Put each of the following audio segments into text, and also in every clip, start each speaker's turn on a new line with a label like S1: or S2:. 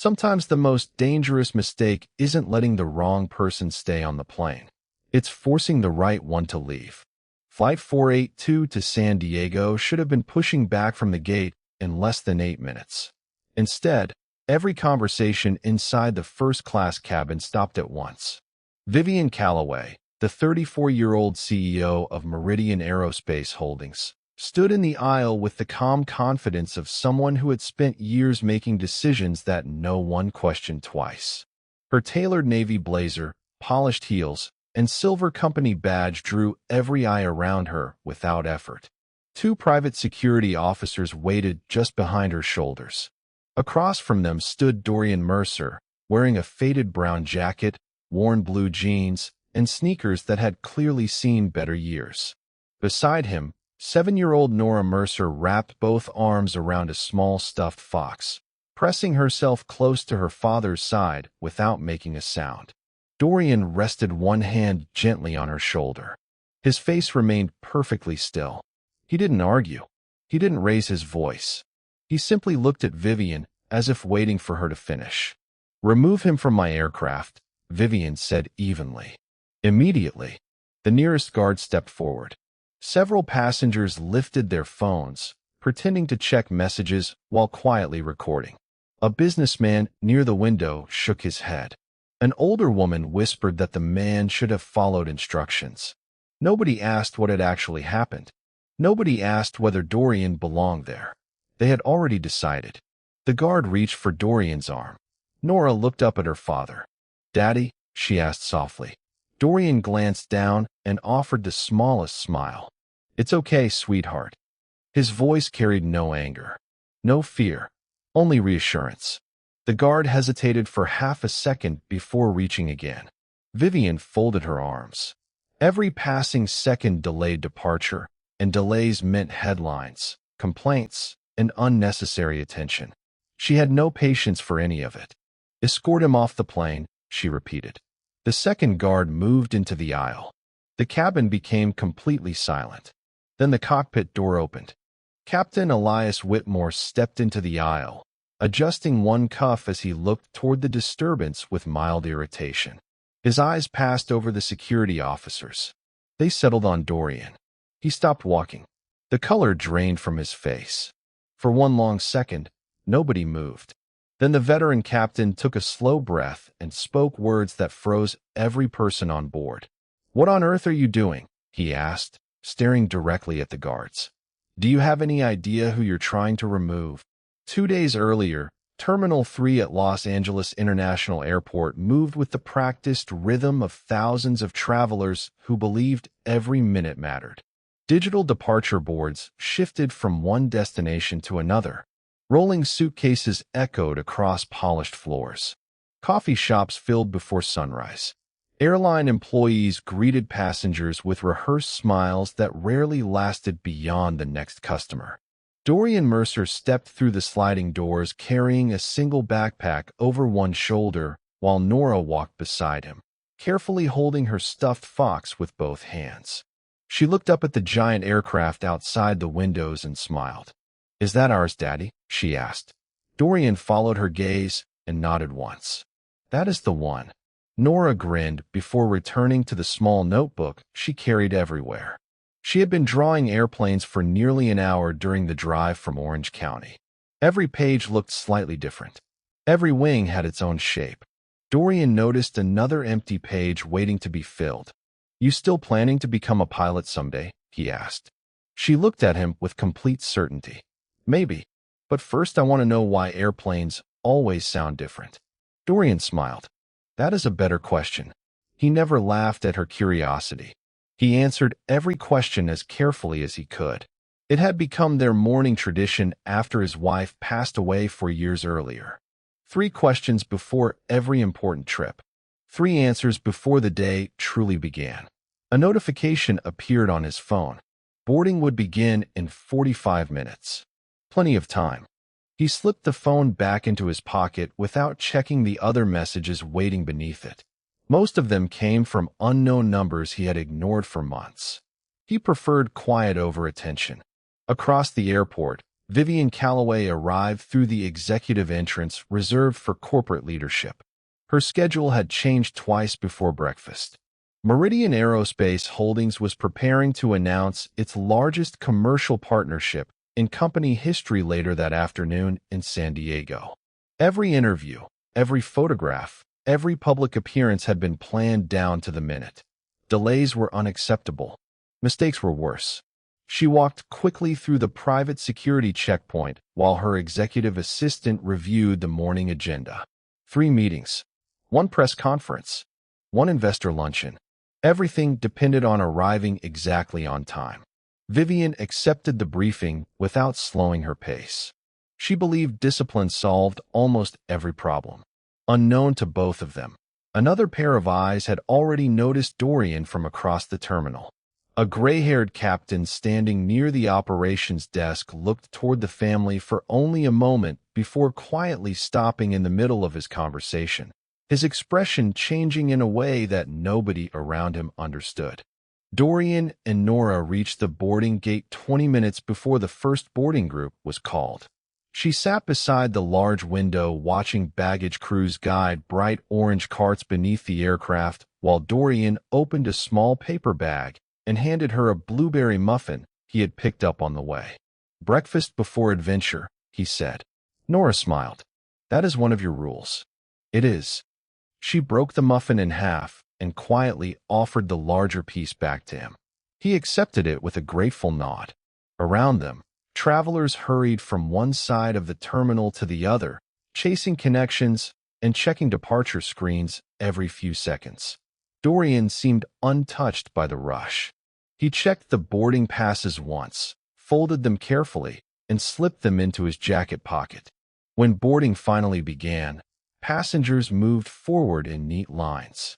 S1: Sometimes the most dangerous mistake isn't letting the wrong person stay on the plane. It's forcing the right one to leave. Flight 482 to San Diego should have been pushing back from the gate in less than 8 minutes. Instead, every conversation inside the first-class cabin stopped at once. Vivian Calloway, the 34-year-old CEO of Meridian Aerospace Holdings, stood in the aisle with the calm confidence of someone who had spent years making decisions that no one questioned twice. Her tailored navy blazer, polished heels, and silver company badge drew every eye around her without effort. 2 private security officers waited just behind her shoulders. Across from them stood Dorian Mercer, wearing a faded brown jacket, worn blue jeans, and sneakers that had clearly seen better years. Beside him, 7-year-old Nora Mercer wrapped both arms around a small stuffed fox, pressing herself close to her father's side without making a sound. Dorian rested one hand gently on her shoulder. His face remained perfectly still. He didn't argue. He didn't raise his voice. He simply looked at Vivian as if waiting for her to finish. "Remove him from my aircraft," Vivian said evenly. Immediately, the nearest guard stepped forward. Several passengers lifted their phones, pretending to check messages while quietly recording. A businessman near the window shook his head. An older woman whispered that the man should have followed instructions. Nobody asked what had actually happened. Nobody asked whether Dorian belonged there. They had already decided. The guard reached for Dorian's arm. Nora looked up at her father. "Daddy?" she asked softly. Dorian glanced down and offered the smallest smile. "It's okay, sweetheart." His voice carried no anger, no fear, only reassurance. The guard hesitated for half a second before reaching again. Vivian folded her arms. Every passing second delayed departure, and delays meant headlines, complaints, and unnecessary attention. She had no patience for any of it. "Escort him off the plane," she repeated. The second guard moved into the aisle. The cabin became completely silent. Then the cockpit door opened. Captain Elias Whitmore stepped into the aisle, adjusting one cuff as he looked toward the disturbance with mild irritation. His eyes passed over the security officers. They settled on Dorian. He stopped walking. The color drained from his face. For one long second, nobody moved. Then the veteran captain took a slow breath and spoke words that froze every person on board. "What on earth are you doing?" he asked, staring directly at the guards. "Do you have any idea who you're trying to remove?" 2 days earlier, Terminal 3 at Los Angeles International Airport moved with the practiced rhythm of thousands of travelers who believed every minute mattered. Digital departure boards shifted from one destination to another. Rolling suitcases echoed across polished floors. Coffee shops filled before sunrise. Airline employees greeted passengers with rehearsed smiles that rarely lasted beyond the next customer. Dorian Mercer stepped through the sliding doors carrying a single backpack over one shoulder while Nora walked beside him, carefully holding her stuffed fox with both hands. She looked up at the giant aircraft outside the windows and smiled. "Is that ours, Daddy?" she asked. Dorian followed her gaze and nodded once. "That is the one." Nora grinned before returning to the small notebook she carried everywhere. She had been drawing airplanes for nearly an hour during the drive from Orange County. Every page looked slightly different. Every wing had its own shape. Dorian noticed another empty page waiting to be filled. "You still planning to become a pilot someday?" he asked. She looked at him with complete certainty. "Maybe. But first I want to know why airplanes always sound different." Dorian smiled. "That is a better question." He never laughed at her curiosity. He answered every question as carefully as he could. It had become their morning tradition after his wife passed away 4 years earlier. 3 questions before every important trip. 3 answers before the day truly began. A notification appeared on his phone. Boarding would begin in 45 minutes. Plenty of time. He slipped the phone back into his pocket without checking the other messages waiting beneath it. Most of them came from unknown numbers he had ignored for months. He preferred quiet over attention. Across the airport, Vivian Calloway arrived through the executive entrance reserved for corporate leadership. Her schedule had changed twice before breakfast. Meridian Aerospace Holdings was preparing to announce its largest commercial partnership in company history later that afternoon in San Diego. Every interview, every photograph, every public appearance had been planned down to the minute. Delays were unacceptable. Mistakes were worse. She walked quickly through the private security checkpoint while her executive assistant reviewed the morning agenda. 3 meetings, 1 press conference, 1 investor luncheon. Everything depended on arriving exactly on time. Vivian accepted the briefing without slowing her pace. She believed discipline solved almost every problem. Unknown to both of them, another pair of eyes had already noticed Dorian from across the terminal. A gray-haired captain standing near the operations desk looked toward the family for only a moment before quietly stopping in the middle of his conversation, his expression changing in a way that nobody around him understood. Dorian and Nora reached the boarding gate 20 minutes before the first boarding group was called. She sat beside the large window watching baggage crews guide bright orange carts beneath the aircraft while Dorian opened a small paper bag and handed her a blueberry muffin he had picked up on the way. "Breakfast before adventure," he said. Nora smiled. "That is one of your rules." "It is." She broke the muffin in half and quietly offered the larger piece back to him. He accepted it with a grateful nod. Around them, travelers hurried from one side of the terminal to the other, chasing connections and checking departure screens every few seconds. Dorian seemed untouched by the rush. He checked the boarding passes once, folded them carefully, and slipped them into his jacket pocket. When boarding finally began, passengers moved forward in neat lines.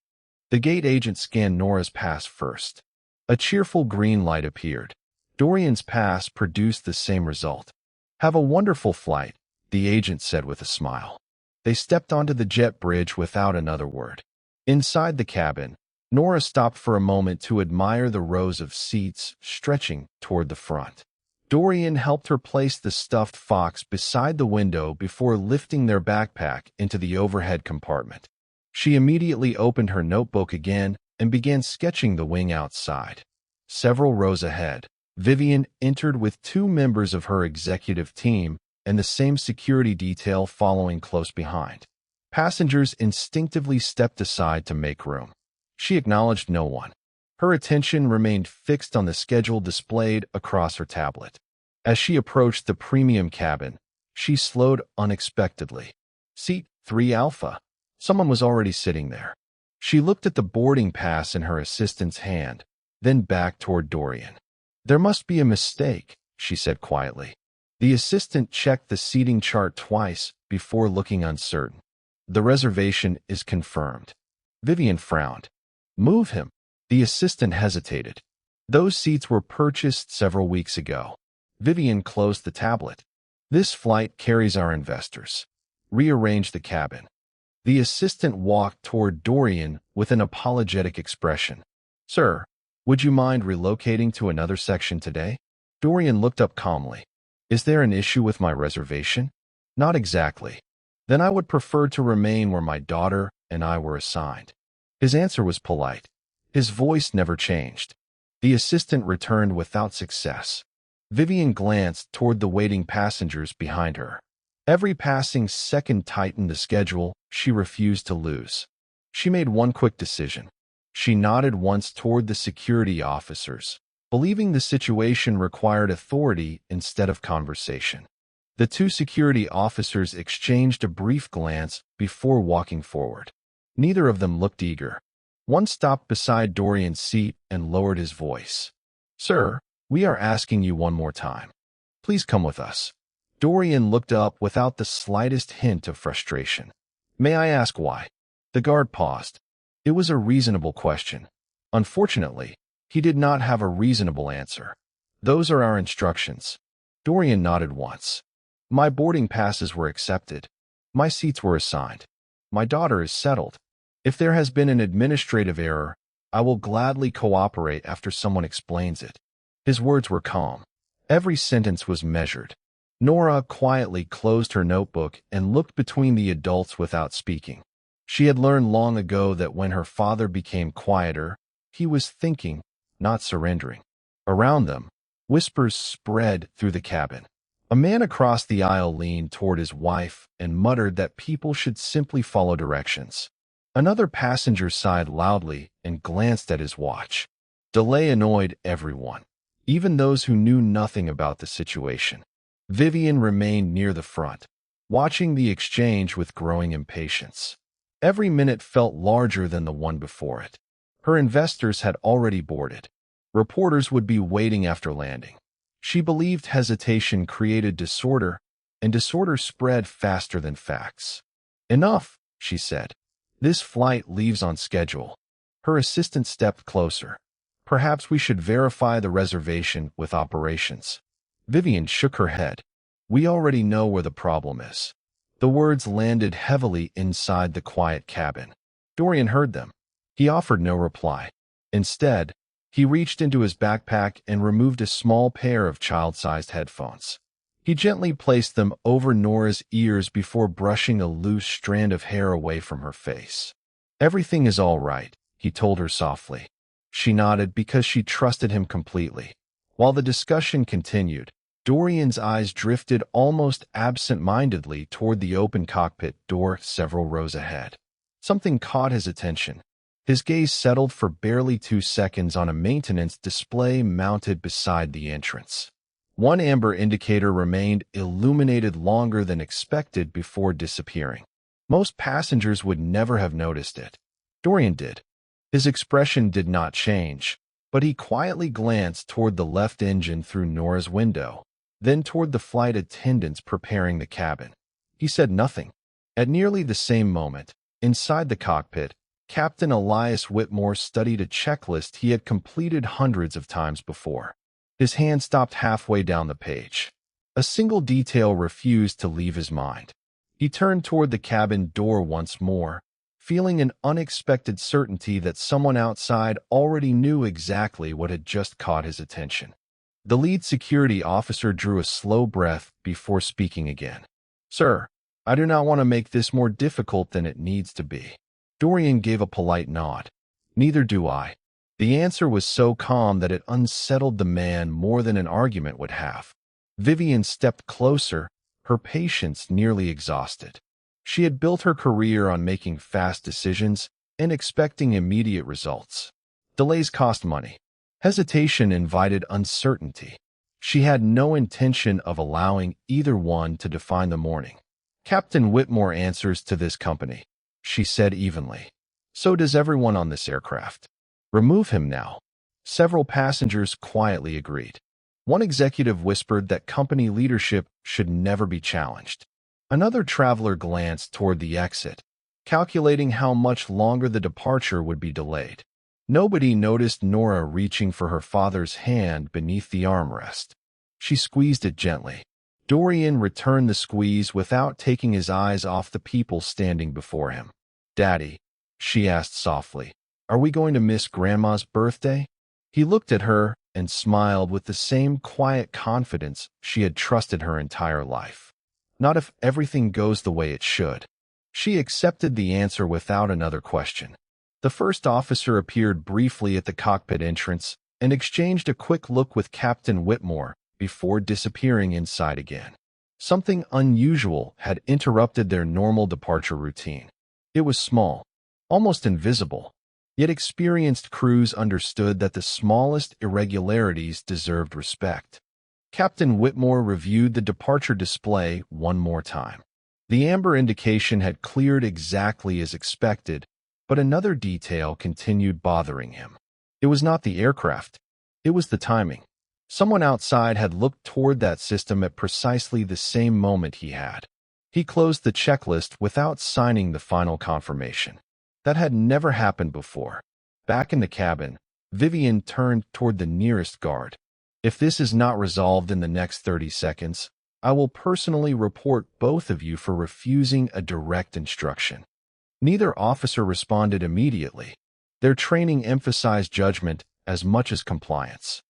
S1: The gate agent scanned Nora's pass first. A cheerful green light appeared. Dorian's pass produced the same result. "Have a wonderful flight," the agent said with a smile. They stepped onto the jet bridge without another word. Inside the cabin, Nora stopped for a moment to admire the rows of seats stretching toward the front. Dorian helped her place the stuffed fox beside the window before lifting their backpack into the overhead compartment. She immediately opened her notebook again and began sketching the wing outside. Several rows ahead, Vivian entered with 2 members of her executive team and the same security detail following close behind. Passengers instinctively stepped aside to make room. She acknowledged no one. Her attention remained fixed on the schedule displayed across her tablet. As she approached the premium cabin, she slowed unexpectedly. "Seat 3 Alpha." Someone was already sitting there. She looked at the boarding pass in her assistant's hand, then back toward Dorian. "There must be a mistake," she said quietly. The assistant checked the seating chart twice before looking uncertain. "The reservation is confirmed." Vivian frowned. "Move him." The assistant hesitated. "Those seats were purchased several weeks ago." Vivian closed the tablet. "This flight carries our investors." "Rearrange the cabin." The assistant walked toward Dorian with an apologetic expression. "Sir, would you mind relocating to another section today?" Dorian looked up calmly. "Is there an issue with my reservation?" "Not exactly." "Then I would prefer to remain where my daughter and I were assigned." His answer was polite. His voice never changed. The assistant returned without success. Vivian glanced toward the waiting passengers behind her. Every passing second tightened the schedule she refused to lose. She made one quick decision. She nodded once toward the security officers, believing the situation required authority instead of conversation. The 2 security officers exchanged a brief glance before walking forward. Neither of them looked eager. One stopped beside Dorian's seat and lowered his voice. "Sir, we are asking you one more time. Please come with us." Dorian looked up without the slightest hint of frustration. "May I ask why?" The guard paused. It was a reasonable question. Unfortunately, he did not have a reasonable answer. "Those are our instructions." Dorian nodded once. "My boarding passes were accepted. My seats were assigned. My daughter is settled. If there has been an administrative error, I will gladly cooperate after someone explains it." His words were calm. Every sentence was measured. Nora quietly closed her notebook and looked between the adults without speaking. She had learned long ago that when her father became quieter, he was thinking, not surrendering. Around them, whispers spread through the cabin. A man across the aisle leaned toward his wife and muttered that people should simply follow directions. Another passenger sighed loudly and glanced at his watch. Delay annoyed everyone, even those who knew nothing about the situation. Vivian remained near the front, watching the exchange with growing impatience. Every minute felt larger than the one before it. Her investors had already boarded. Reporters would be waiting after landing. She believed hesitation created disorder, and disorder spread faster than facts. "Enough," she said. "This flight leaves on schedule." Her assistant stepped closer. "Perhaps we should verify the reservation with operations." Vivian shook her head. "We already know where the problem is." The words landed heavily inside the quiet cabin. Dorian heard them. He offered no reply. Instead, he reached into his backpack and removed a small pair of child-sized headphones. He gently placed them over Nora's ears before brushing a loose strand of hair away from her face. "Everything is all right," he told her softly. She nodded because she trusted him completely. While the discussion continued, Dorian's eyes drifted almost absent-mindedly toward the open cockpit door several rows ahead. Something caught his attention. His gaze settled for barely 2 seconds on a maintenance display mounted beside the entrance. One amber indicator remained illuminated longer than expected before disappearing. Most passengers would never have noticed it. Dorian did. His expression did not change, but he quietly glanced toward the left engine through Nora's window, then toward the flight attendants preparing the cabin. He said nothing. At nearly the same moment, inside the cockpit, Captain Elias Whitmore studied a checklist he had completed hundreds of times before. His hand stopped halfway down the page. A single detail refused to leave his mind. He turned toward the cabin door once more, feeling an unexpected certainty that someone outside already knew exactly what had just caught his attention. The lead security officer drew a slow breath before speaking again. "Sir, I do not want to make this more difficult than it needs to be." Dorian gave a polite nod. "Neither do I." The answer was so calm that it unsettled the man more than an argument would have. Vivian stepped closer, her patience nearly exhausted. She had built her career on making fast decisions and expecting immediate results. Delays cost money. Hesitation invited uncertainty. She had no intention of allowing either one to define the morning. "Captain Whitmore answers to this company," she said evenly. "So does everyone on this aircraft. Remove him now." Several passengers quietly agreed. One executive whispered that company leadership should never be challenged. Another traveler glanced toward the exit, calculating how much longer the departure would be delayed. Nobody noticed Nora reaching for her father's hand beneath the armrest. She squeezed it gently. Dorian returned the squeeze without taking his eyes off the people standing before him. "Daddy," she asked softly, "are we going to miss Grandma's birthday?" He looked at her and smiled with the same quiet confidence she had trusted her entire life. "Not if everything goes the way it should." She accepted the answer without another question. The first officer appeared briefly at the cockpit entrance and exchanged a quick look with Captain Whitmore before disappearing inside again. Something unusual had interrupted their normal departure routine. It was small, almost invisible, yet experienced crews understood that the smallest irregularities deserved respect. Captain Whitmore reviewed the departure display one more time. The amber indication had cleared exactly as expected, but another detail continued bothering him. It was not the aircraft. It was the timing. Someone outside had looked toward that system at precisely the same moment he had. He closed the checklist without signing the final confirmation. That had never happened before. Back in the cabin, Vivian turned toward the nearest guard. "If this is not resolved in the next 30 seconds, I will personally report both of you for refusing a direct instruction." Neither officer responded immediately. Their training emphasized judgment as much as compliance.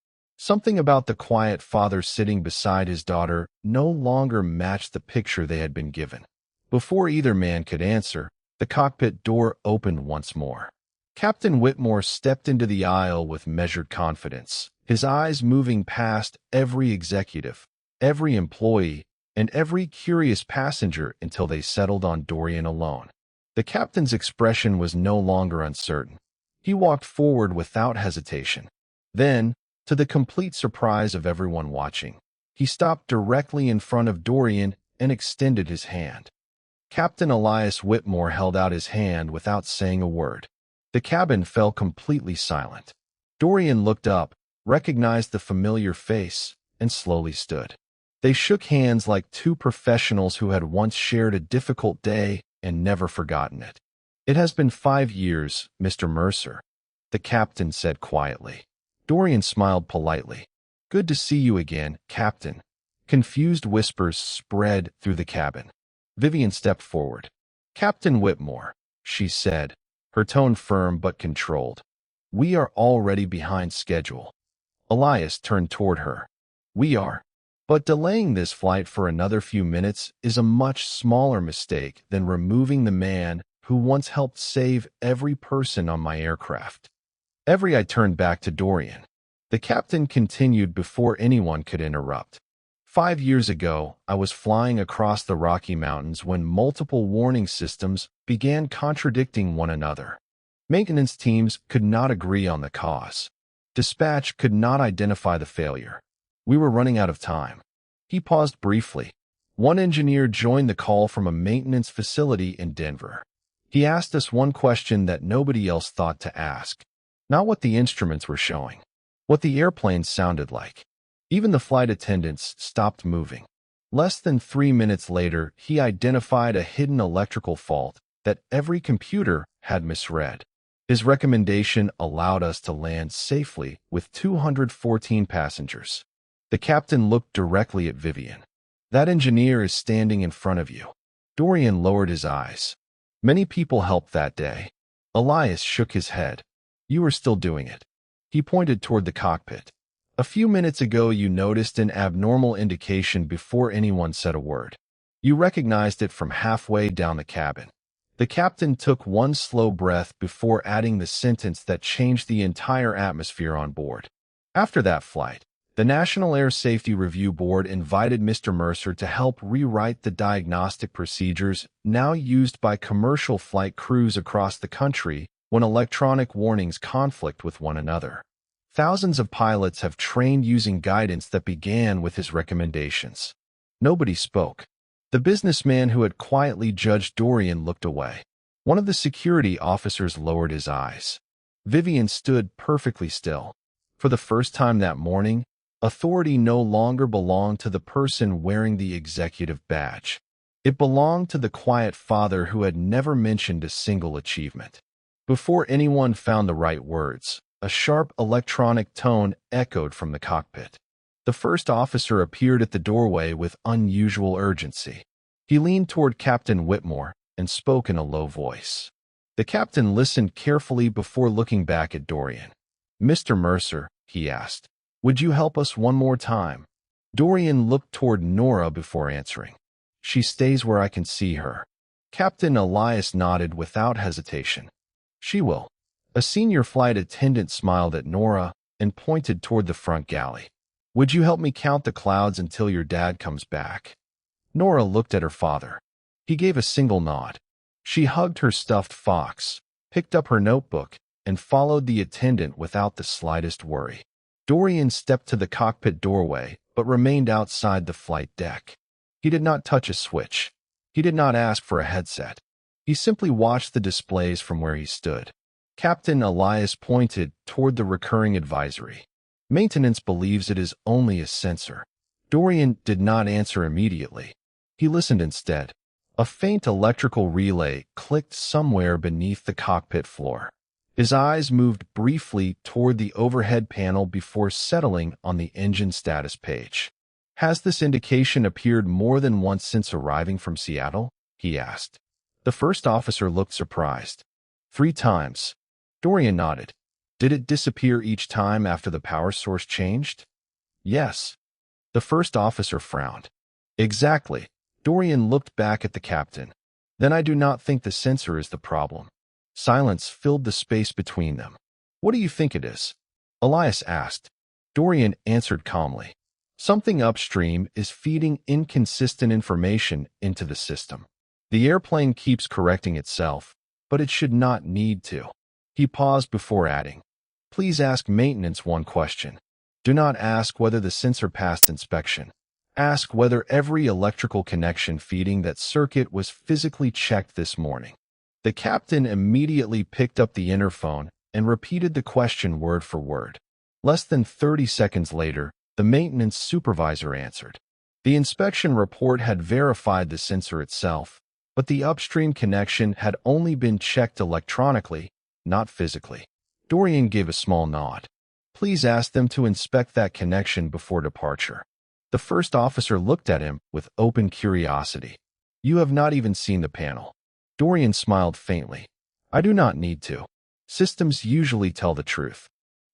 S1: Something about the quiet father sitting beside his daughter no longer matched the picture they had been given. Before either man could answer, the cockpit door opened once more. Captain Whitmore stepped into the aisle with measured confidence, his eyes moving past every executive, every employee, and every curious passenger until they settled on Dorian alone. The captain's expression was no longer uncertain. He walked forward without hesitation. Then, to the complete surprise of everyone watching, he stopped directly in front of Dorian and extended his hand. Captain Elias Whitmore held out his hand without saying a word. The cabin fell completely silent. Dorian looked up, recognized the familiar face, and slowly stood. They shook hands like two professionals who had once shared a difficult day and never forgotten it. "It has been 5 years, Mr. Mercer," the captain said quietly. Dorian smiled politely. "Good to see you again, Captain." Confused whispers spread through the cabin. Vivian stepped forward. "Captain Whitmore," she said, her tone firm but controlled. "We are already behind schedule." Elias turned toward her. "We are. But delaying this flight for another few minutes is a much smaller mistake than removing the man who once helped save every person on my aircraft." I turned back to Dorian. The captain continued before anyone could interrupt. 5 years ago, I was flying across the Rocky Mountains when multiple warning systems began contradicting one another. Maintenance teams could not agree on the cause. Dispatch could not identify the failure. We were running out of time. He paused briefly. One engineer joined the call from a maintenance facility in Denver. He asked us one question that nobody else thought to ask. Not what the instruments were showing. What the airplane sounded like. Even the flight attendants stopped moving. Less than 3 minutes later, he identified a hidden electrical fault that every computer had misread. His recommendation allowed us to land safely with 214 passengers. The captain looked directly at Vivian. "That engineer is standing in front of you." Dorian lowered his eyes. "Many people helped that day." Elias shook his head. "You were still doing it." He pointed toward the cockpit. "A few minutes ago you noticed an abnormal indication before anyone said a word. You recognized it from halfway down the cabin." The captain took one slow breath before adding the sentence that changed the entire atmosphere on board. "After that flight, the National Air Safety Review Board invited Mr. Mercer to help rewrite the diagnostic procedures now used by commercial flight crews across the country when electronic warnings conflict with one another. Thousands of pilots have trained using guidance that began with his recommendations." Nobody spoke. The businessman who had quietly judged Dorian looked away. One of the security officers lowered his eyes. Vivian stood perfectly still. For the first time that morning, authority no longer belonged to the person wearing the executive badge. It belonged to the quiet father who had never mentioned a single achievement. Before anyone found the right words, a sharp electronic tone echoed from the cockpit. The first officer appeared at the doorway with unusual urgency. He leaned toward Captain Whitmore and spoke in a low voice. The captain listened carefully before looking back at Dorian. "Mr. Mercer," he asked, "would you help us one more time?" Dorian looked toward Nora before answering. "She stays where I can see her." Captain Elias nodded without hesitation. "She will." A senior flight attendant smiled at Nora and pointed toward the front galley. "Would you help me count the clouds until your dad comes back?" Nora looked at her father. He gave a single nod. She hugged her stuffed fox, picked up her notebook, and followed the attendant without the slightest worry. Dorian stepped to the cockpit doorway but remained outside the flight deck. He did not touch a switch. He did not ask for a headset. He simply watched the displays from where he stood. Captain Elias pointed toward the recurring advisory. "Maintenance believes it is only a sensor." Dorian did not answer immediately. He listened instead. A faint electrical relay clicked somewhere beneath the cockpit floor. His eyes moved briefly toward the overhead panel before settling on the engine status page. "Has this indication appeared more than once since arriving from Seattle?" he asked. The first officer looked surprised. "3 times. Dorian nodded. "Did it disappear each time after the power source changed?" Yes. The first officer frowned. Exactly. Dorian looked back at the captain. Then I do not think the sensor is the problem. Silence filled the space between them. What do you think it is? Elias asked. Dorian answered calmly. Something upstream is feeding inconsistent information into the system. The airplane keeps correcting itself, but it should not need to. He paused before adding, please ask maintenance one question. Do not ask whether the sensor passed inspection. Ask whether every electrical connection feeding that circuit was physically checked this morning. The captain immediately picked up the interphone and repeated the question word for word. Less than 30 seconds later, the maintenance supervisor answered. The inspection report had verified the sensor itself, but the upstream connection had only been checked electronically, not physically. Dorian gave a small nod. Please ask them to inspect that connection before departure. The first officer looked at him with open curiosity. You have not even seen the panel. Dorian smiled faintly. I do not need to. Systems usually tell the truth.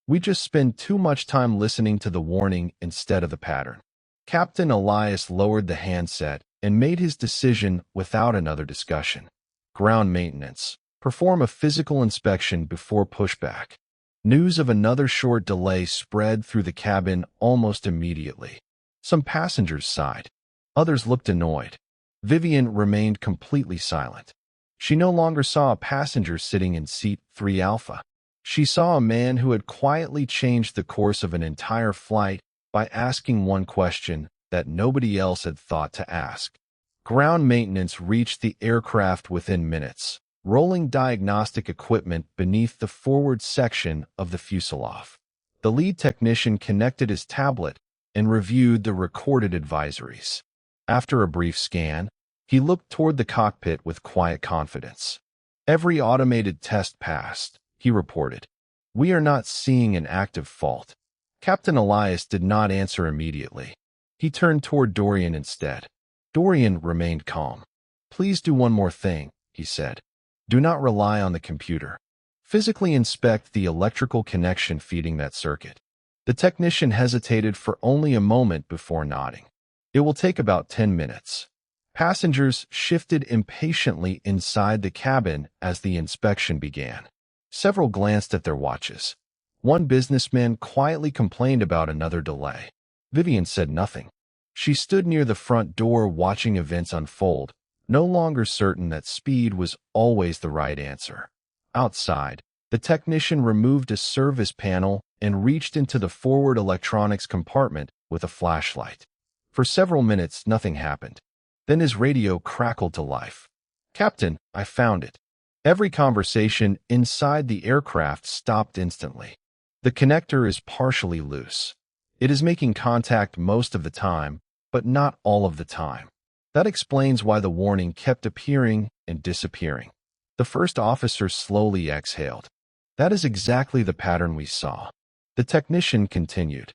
S1: We just spend too much time listening to the warning instead of the pattern. Captain Elias lowered the handset and made his decision without another discussion. Ground maintenance. Perform a physical inspection before pushback. News of another short delay spread through the cabin almost immediately. Some passengers sighed. Others looked annoyed. Vivian remained completely silent. She no longer saw a passenger sitting in seat 3 Alpha. She saw a man who had quietly changed the course of an entire flight by asking one question that nobody else had thought to ask. Ground maintenance reached the aircraft within minutes, rolling diagnostic equipment beneath the forward section of the fuselage. The lead technician connected his tablet and reviewed the recorded advisories. After a brief scan, he looked toward the cockpit with quiet confidence. Every automated test passed, he reported. We are not seeing an active fault. Captain Elias did not answer immediately. He turned toward Dorian instead. Dorian remained calm. Please do one more thing, he said. Do not rely on the computer. Physically inspect the electrical connection feeding that circuit. The technician hesitated for only a moment before nodding. It will take about 10 minutes. Passengers shifted impatiently inside the cabin as the inspection began. Several glanced at their watches. One businessman quietly complained about another delay. Vivian said nothing. She stood near the front door watching events unfold, no longer certain that speed was always the right answer. Outside, the technician removed a service panel and reached into the forward electronics compartment with a flashlight. For several minutes, nothing happened. Then his radio crackled to life. Captain, I found it. Every conversation inside the aircraft stopped instantly. The connector is partially loose. It is making contact most of the time, but not all of the time. That explains why the warning kept appearing and disappearing. The first officer slowly exhaled. That is exactly the pattern we saw. The technician continued.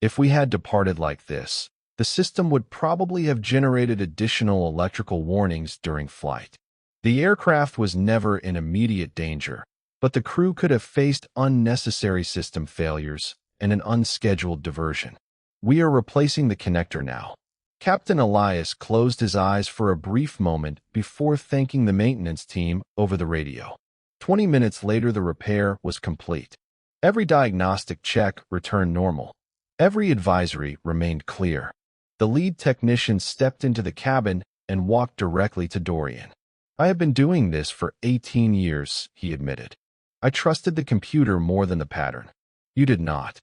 S1: If we had departed like this, the system would probably have generated additional electrical warnings during flight. The aircraft was never in immediate danger, but the crew could have faced unnecessary system failures and an unscheduled diversion. We are replacing the connector now. Captain Elias closed his eyes for a brief moment before thanking the maintenance team over the radio. 20 minutes later, the repair was complete. Every diagnostic check returned normal. Every advisory remained clear. The lead technician stepped into the cabin and walked directly to Dorian. I have been doing this for 18 years, he admitted. I trusted the computer more than the pattern. You did not.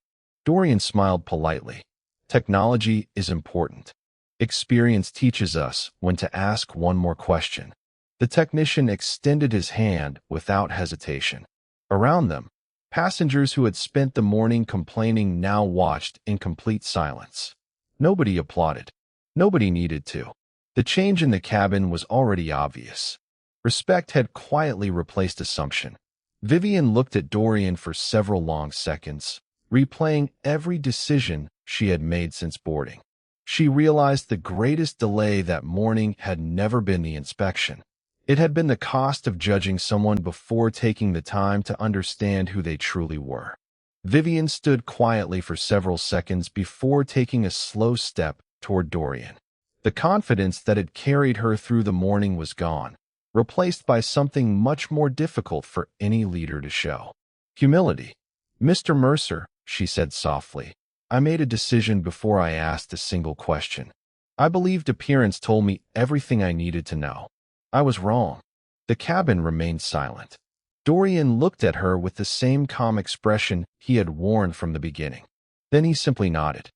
S1: Dorian smiled politely. Technology is important. Experience teaches us when to ask one more question. The technician extended his hand without hesitation. Around them, passengers who had spent the morning complaining now watched in complete silence. Nobody applauded. Nobody needed to. The change in the cabin was already obvious. Respect had quietly replaced assumption. Vivian looked at Dorian for several long seconds, replaying every decision she had made since boarding. She realized the greatest delay that morning had never been the inspection. It had been the cost of judging someone before taking the time to understand who they truly were. Vivian stood quietly for several seconds before taking a slow step toward Dorian. The confidence that had carried her through the morning was gone, replaced by something much more difficult for any leader to show. Humility. "Mr. Mercer," she said softly, "I made a decision before I asked a single question. I believed appearance told me everything I needed to know. I was wrong." The cabin remained silent. Dorian looked at her with the same calm expression he had worn from the beginning. Then he simply nodded.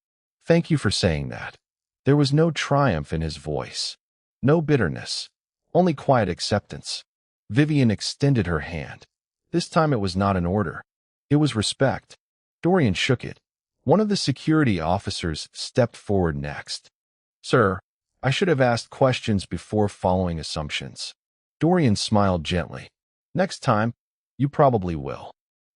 S1: "Thank you for saying that." There was no triumph in his voice, no bitterness, only quiet acceptance. Vivian extended her hand. This time it was not an order. It was respect. Dorian shook it. One of the security officers stepped forward next. "Sir, I should have asked questions before following assumptions." Dorian smiled gently. "Next time, you probably will."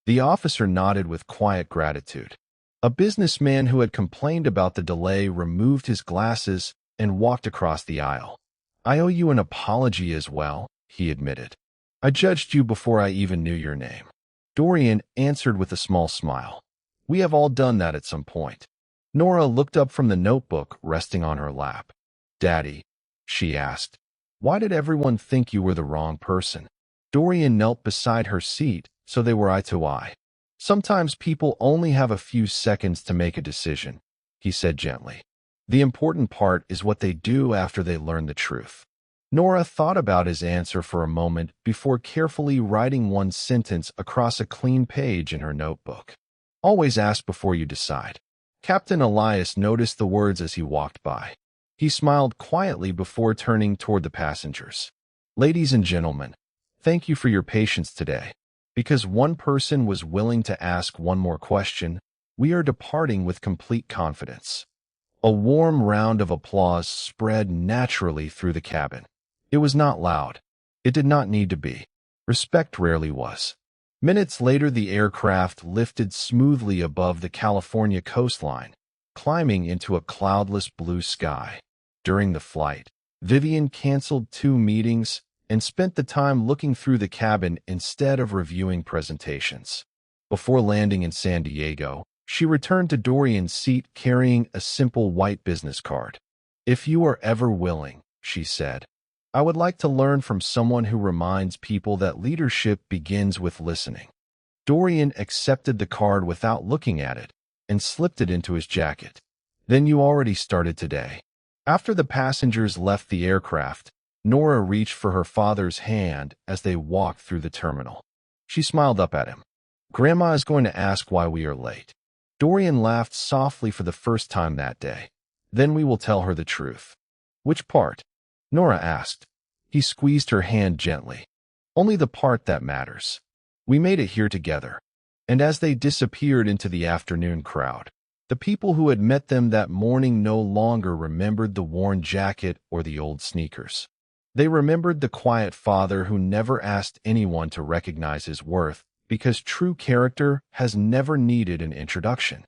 S1: The officer nodded with quiet gratitude. A businessman who had complained about the delay removed his glasses and walked across the aisle. "I owe you an apology as well," he admitted. "I judged you before I even knew your name." Dorian answered with a small smile. "We have all done that at some point." Nora looked up from the notebook resting on her lap. "Daddy," she asked, "why did everyone think you were the wrong person?" Dorian knelt beside her seat so they were eye to eye. "Sometimes people only have a few seconds to make a decision," he said gently. "The important part is what they do after they learn the truth." Nora thought about his answer for a moment before carefully writing one sentence across a clean page in her notebook. "Always ask before you decide." Captain Elias noticed the words as he walked by. He smiled quietly before turning toward the passengers. "Ladies and gentlemen, thank you for your patience today. Because one person was willing to ask one more question, we are departing with complete confidence." A warm round of applause spread naturally through the cabin. It was not loud. It did not need to be. Respect rarely was. Minutes later, the aircraft lifted smoothly above the California coastline, climbing into a cloudless blue sky. During the flight, Vivian canceled 2 meetings and spent the time looking through the cabin instead of reviewing presentations. Before landing in San Diego, she returned to Dorian's seat carrying a simple white business card. "If you are ever willing," she said, "I would like to learn from someone who reminds people that leadership begins with listening." Dorian accepted the card without looking at it and slipped it into his jacket. "Then you already started today." After the passengers left the aircraft, Nora reached for her father's hand as they walked through the terminal. She smiled up at him. "Grandma is going to ask why we are late." Dorian laughed softly for the first time that day. "Then we will tell her the truth." "Which part?" Nora asked. He squeezed her hand gently. "Only the part that matters. We made it here together." And as they disappeared into the afternoon crowd, the people who had met them that morning no longer remembered the worn jacket or the old sneakers. They remembered the quiet father who never asked anyone to recognize his worth, because true character has never needed an introduction.